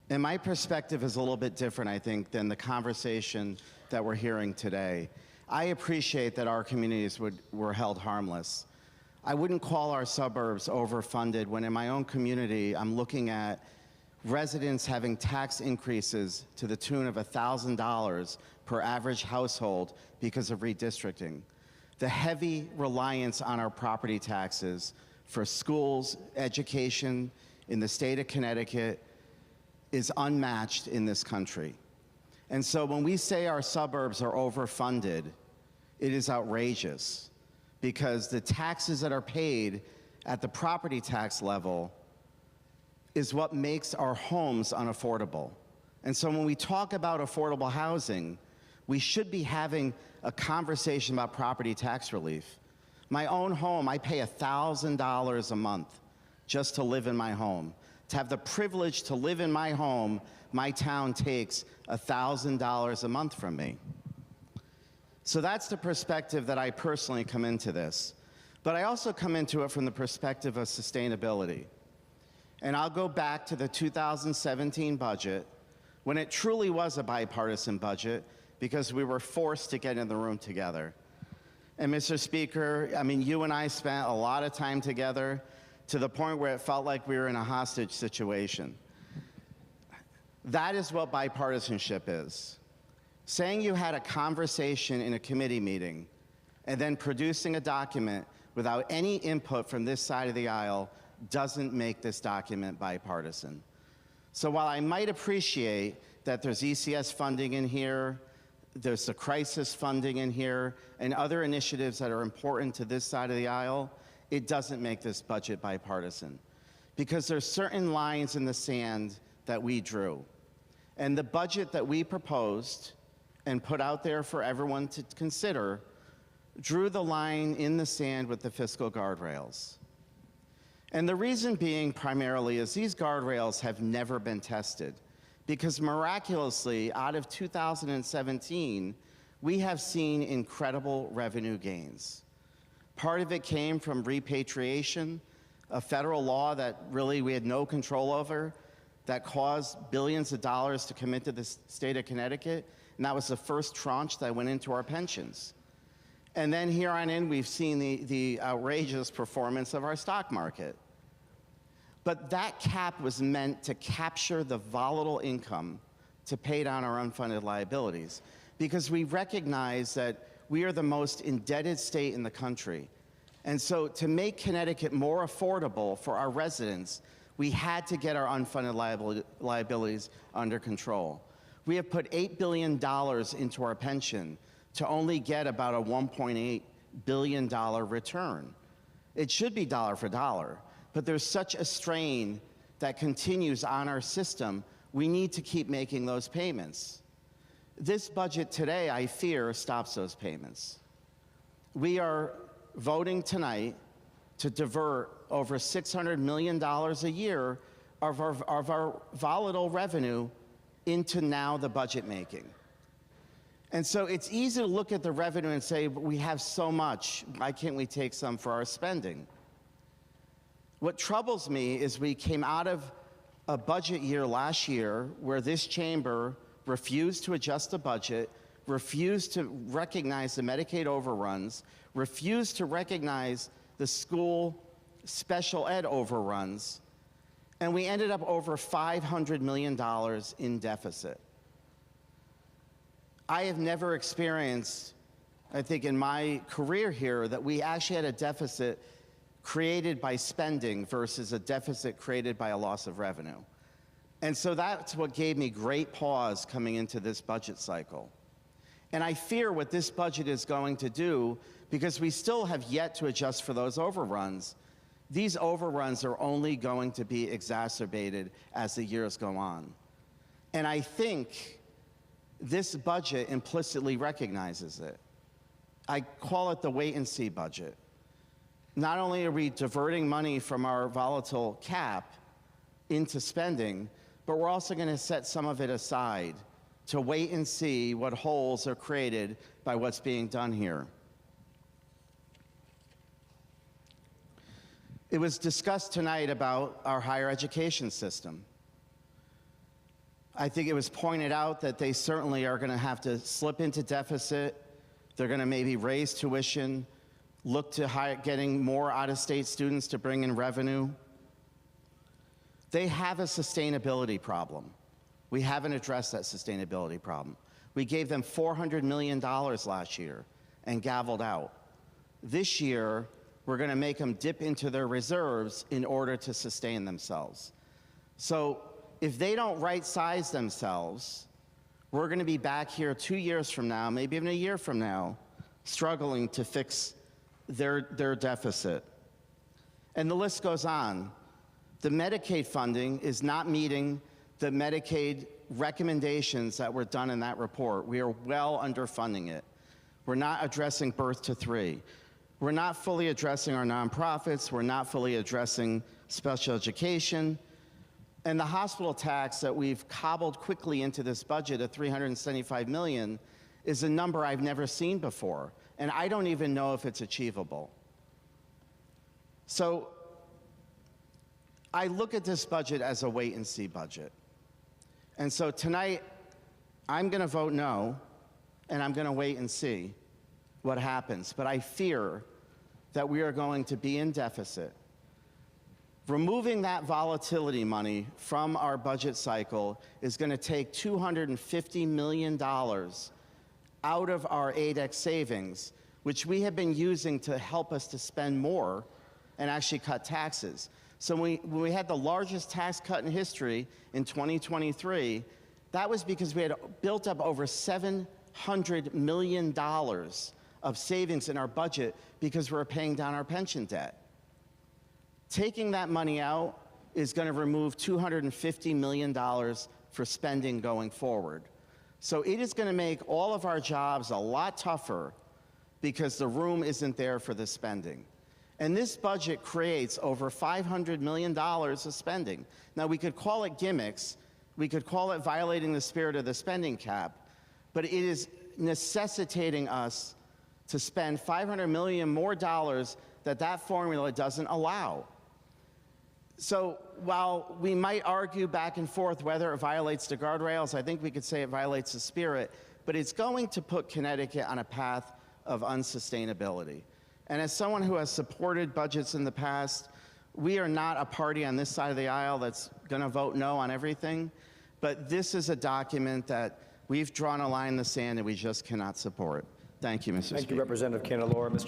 And my perspective is a little bit different, I think, than the conversation that we're hearing today. I appreciate that our communities were held harmless. I wouldn't call our suburbs overfunded when in my own community I'm looking at residents having tax increases to the tune of $1,000 per average household because of redistricting. The heavy reliance on our property taxes for schools, education in the state of Connecticut is unmatched in this country. And so when we say our suburbs are overfunded, it is outrageous because the taxes that are paid at the property tax level is what makes our homes unaffordable. And so when we talk about affordable housing, we should be having a conversation about property tax relief. My own home, I pay $1,000 a month just to live in my home. To have the privilege to live in my home, my town takes $1,000 a month from me. So that's the perspective that I personally come into this. But I also come into it from the perspective of sustainability. And I'll go back to the 2017 budget when it truly was a bipartisan budget because we were forced to get in the room together. And Mr. Speaker, I mean, you and I spent a lot of time together to the point where it felt like we were in a hostage situation. That is what bipartisanship is. Saying you had a conversation in a committee meeting and then producing a document without any input from this side of the aisle doesn't make this document bipartisan. So while I might appreciate that there's ECS funding in here, there's the crisis funding in here, and other initiatives that are important to this side of the aisle, it doesn't make this budget bipartisan. Because there's certain lines in the sand that we drew. And the budget that we proposed and put out there for everyone to consider drew the line in the sand with the fiscal guardrails. And the reason being primarily is these guardrails have never been tested because miraculously out of 2017, we have seen incredible revenue gains. Part of it came from repatriation, a federal law that really we had no control over that caused billions of dollars to come into the state of Connecticut, and that was the first tranche that went into our pensions. And then here on in, we've seen the outrageous performance of our stock market. But that cap was meant to capture the volatile income to pay down our unfunded liabilities because we recognize that we are the most indebted state in the country. And so to make Connecticut more affordable for our residents, we had to get our unfunded liabilities under control. We have put $8 billion into our pension to only get about a $1.8 billion return. It should be dollar for dollar, but there's such a strain that continues on our system, we need to keep making those payments. This budget today, I fear, stops those payments. We are voting tonight to divert over $600 million a year of our volatile revenue into now the budget making. And so it's easy to look at the revenue and say, we have so much, why can't we take some for our spending? What troubles me is we came out of a budget year last year where this chamber refused to adjust the budget, refused to recognize the Medicaid overruns, refused to recognize the school special ed overruns, and we ended up over $500 million in deficit. I have never experienced, I think in my career here, that we actually had a deficit created by spending versus a deficit created by a loss of revenue. And so that's what gave me great pause coming into this budget cycle. And I fear what this budget is going to do, because we still have yet to adjust for those overruns. These overruns are only going to be exacerbated as the years go on. And I think this budget implicitly recognizes it. I call it the wait and see budget. Not only are we diverting money from our volatile cap into spending, but we're also going to set some of it aside to wait and see what holes are created by what's being done here. It was discussed tonight about our higher education system. I think it was pointed out that they certainly are going to have to slip into deficit. They're going to maybe raise tuition, look to getting more out-of-state students to bring in revenue. They have a sustainability problem. We haven't addressed that sustainability problem. We gave them $400 million last year and gavelled out. This year, we're going to make them dip into their reserves in order to sustain themselves. So if they don't right-size themselves, we're going to be back here 2 years from now, maybe even a year from now, struggling to fix their deficit. And the list goes on. The Medicaid funding is not meeting the Medicaid recommendations that were done in that report. We are well underfunding it. We're not addressing birth to 3. We're not fully addressing our nonprofits. We're not fully addressing special education. And the hospital tax that we've cobbled quickly into this budget of $375 million is a number I've never seen before. And I don't even know if it's achievable. So I look at this budget as a wait-and-see budget. And so tonight, I'm going to vote no, and I'm going to wait and see what happens. But I fear that we are going to be in deficit. Removing that volatility money from our budget cycle is going to take $250 million out of our ADEX savings, which we have been using to help us to spend more and actually cut taxes. So when we had the largest tax cut in history in 2023, that was because we had built up over $700 million of savings in our budget because we were paying down our pension debt. Taking that money out is going to remove $250 million for spending going forward. So it is going to make all of our jobs a lot tougher because the room isn't there for the spending. And this budget creates over $500 million of spending. Now, we could call it gimmicks. We could call it violating the spirit of the spending cap. But it is necessitating us to spend $500 million more dollars that formula doesn't allow. So while we might argue back and forth whether it violates the guardrails, I think we could say it violates the spirit, but it's going to put Connecticut on a path of unsustainability. And as someone who has supported budgets in the past, we are not a party on this side of the aisle that's going to vote no on everything, but this is a document that we've drawn a line in the sand and we just cannot support. Thank you, Mr. Speaker. Thank you, Representative Candelora. Mr.